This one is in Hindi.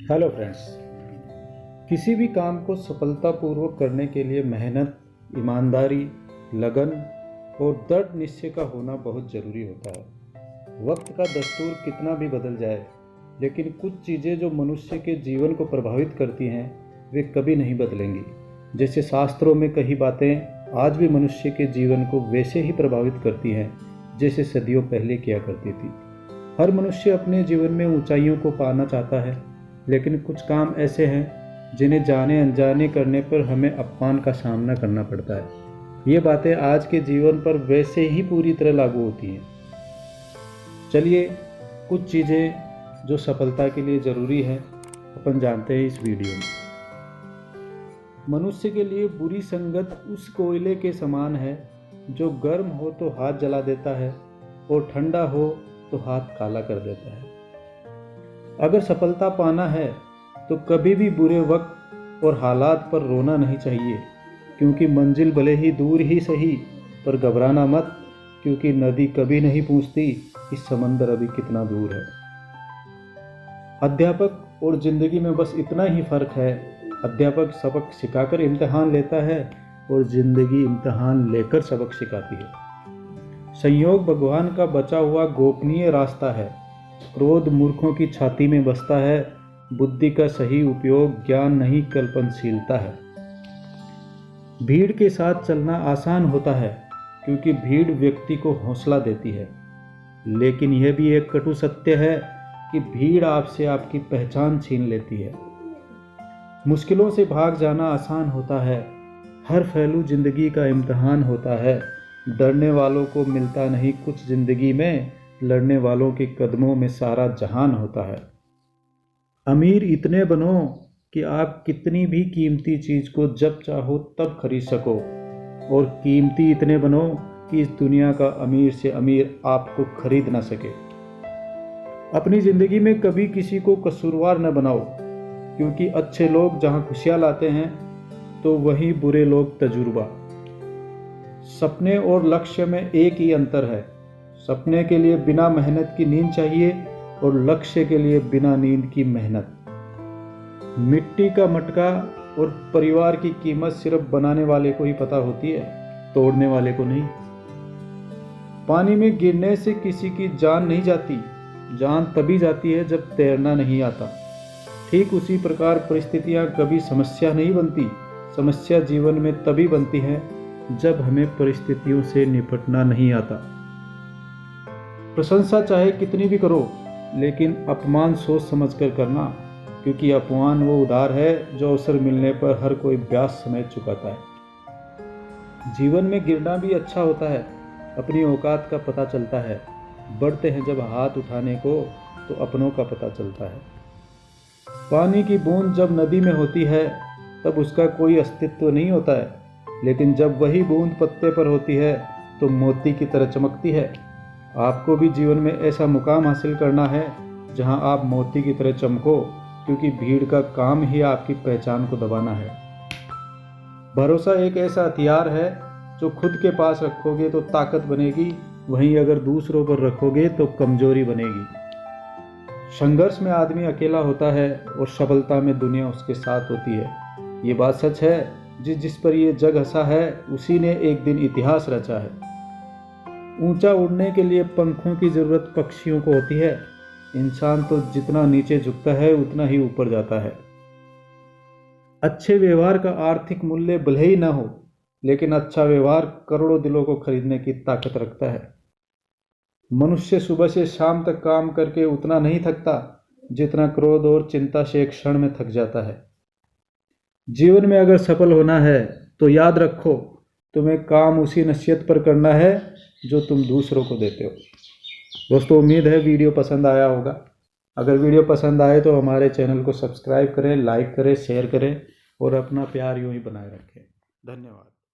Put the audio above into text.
Hello friends. किसी भी काम को सफलतापूर्वक करने के लिए मेहनत, ईमानदारी, लगन और दृढ़ निश्चय का होना बहुत ज़रूरी होता है। वक्त का दस्तूर कितना भी बदल जाए, लेकिन कुछ चीज़ें जो मनुष्य के जीवन को प्रभावित करती हैं वे कभी नहीं बदलेंगी। जैसे शास्त्रों में कही बातें आज भी मनुष्य के जीवन को वैसे ही प्रभावित करती हैं जैसे सदियों पहले किया करती थी। हर मनुष्य अपने जीवन में ऊंचाइयों को पाना चाहता है, लेकिन कुछ काम ऐसे हैं जिन्हें जाने अनजाने करने पर हमें अपमान का सामना करना पड़ता है। ये बातें आज के जीवन पर वैसे ही पूरी तरह लागू होती हैं। चलिए कुछ चीज़ें जो सफलता के लिए ज़रूरी है अपन जानते हैं इस वीडियो में। मनुष्य के लिए बुरी संगत उस कोयले के समान है जो गर्म हो तो हाथ जला देता है और ठंडा हो तो हाथ काला कर देता है। अगर सफलता पाना है तो कभी भी बुरे वक्त और हालात पर रोना नहीं चाहिए, क्योंकि मंजिल भले ही दूर ही सही, पर घबराना मत, क्योंकि नदी कभी नहीं पूछती कि समंदर अभी कितना दूर है। अध्यापक और जिंदगी में बस इतना ही फर्क है, अध्यापक सबक सिखाकर इम्तिहान लेता है और जिंदगी इम्तिहान लेकर सबक सिखाती है। संयोग भगवान का बचा हुआ गोपनीय रास्ता है। क्रोध मूर्खों की छाती में बसता है। बुद्धि का सही उपयोग ज्ञान नहीं कल्पनशीलता है। भीड़ के साथ चलना आसान होता है, क्योंकि भीड़ व्यक्ति को हौसला देती है, लेकिन यह भी एक कटु सत्य है कि भीड़ आपसे आपकी पहचान छीन लेती है। मुश्किलों से भाग जाना आसान होता है। हर पहलू जिंदगी का इम्तिहान होता है। डरने वालों को मिलता नहीं कुछ जिंदगी में, लड़ने वालों के कदमों में सारा जहान होता है। अमीर इतने बनो कि आप कितनी भी कीमती चीज़ को जब चाहो तब खरीद सको, और कीमती इतने बनो कि इस दुनिया का अमीर से अमीर आपको खरीद ना सके। अपनी ज़िंदगी में कभी किसी को कसूरवार न बनाओ, क्योंकि अच्छे लोग जहां खुशियां लाते हैं तो वहीं बुरे लोग तजुर्बा। सपने और लक्ष्य में एक ही अंतर है। सपने के लिए बिना मेहनत की नींद चाहिए और लक्ष्य के लिए बिना नींद की मेहनत। मिट्टी का मटका और परिवार की कीमत सिर्फ बनाने वाले को ही पता होती है, तोड़ने वाले को नहीं। पानी में गिरने से किसी की जान नहीं जाती, जान तभी जाती है जब तैरना नहीं आता। ठीक उसी प्रकार परिस्थितियां कभी समस्या नहीं बनती। समस्या जीवन में तभी बनती है जब हमें परिस्थितियों से निपटना नहीं आता। प्रशंसा चाहे कितनी भी करो, लेकिन अपमान सोच समझकर करना, क्योंकि अपमान वो उधार है जो अवसर मिलने पर हर कोई ब्याज समेत चुकाता है। जीवन में गिरना भी अच्छा होता है। अपनी औकात का पता चलता है। बढ़ते हैं जब हाथ उठाने को तो अपनों का पता चलता है। पानी की बूंद जब नदी में होती है तब उसका कोई अस्तित्व नहीं होता है, लेकिन जब वही बूंद पत्ते पर होती है तो मोती की तरह चमकती है। आपको भी जीवन में ऐसा मुकाम हासिल करना है जहां आप मोती की तरह चमको, क्योंकि भीड़ का काम ही आपकी पहचान को दबाना है। भरोसा एक ऐसा हथियार है जो खुद के पास रखोगे तो ताकत बनेगी, वहीं अगर दूसरों पर रखोगे तो कमजोरी बनेगी। संघर्ष में आदमी अकेला होता है और सफलता में दुनिया उसके साथ होती है। ये बात सच है। जिस पर ये जग हंसा है उसी ने एक दिन इतिहास रचा है। ऊंचा उड़ने के लिए पंखों की जरूरत पक्षियों को होती है। इंसान तो जितना नीचे झुकता है उतना ही ऊपर जाता है। अच्छे व्यवहार का आर्थिक मूल्य भले ही ना हो, लेकिन अच्छा व्यवहार करोड़ों दिलों को खरीदने की ताकत रखता है। मनुष्य सुबह से शाम तक काम करके उतना नहीं थकता जितना क्रोध और चिंता से एक क्षण में थक जाता है। जीवन में अगर सफल होना है तो याद रखो, तुम्हें काम उसी नसीहत पर करना है जो तुम दूसरों को देते हो। दोस्तों, उम्मीद है वीडियो पसंद आया होगा। अगर वीडियो पसंद आए तो हमारे चैनल को सब्सक्राइब करें, लाइक करें, शेयर करें और अपना प्यार यूं ही बनाए रखें। धन्यवाद।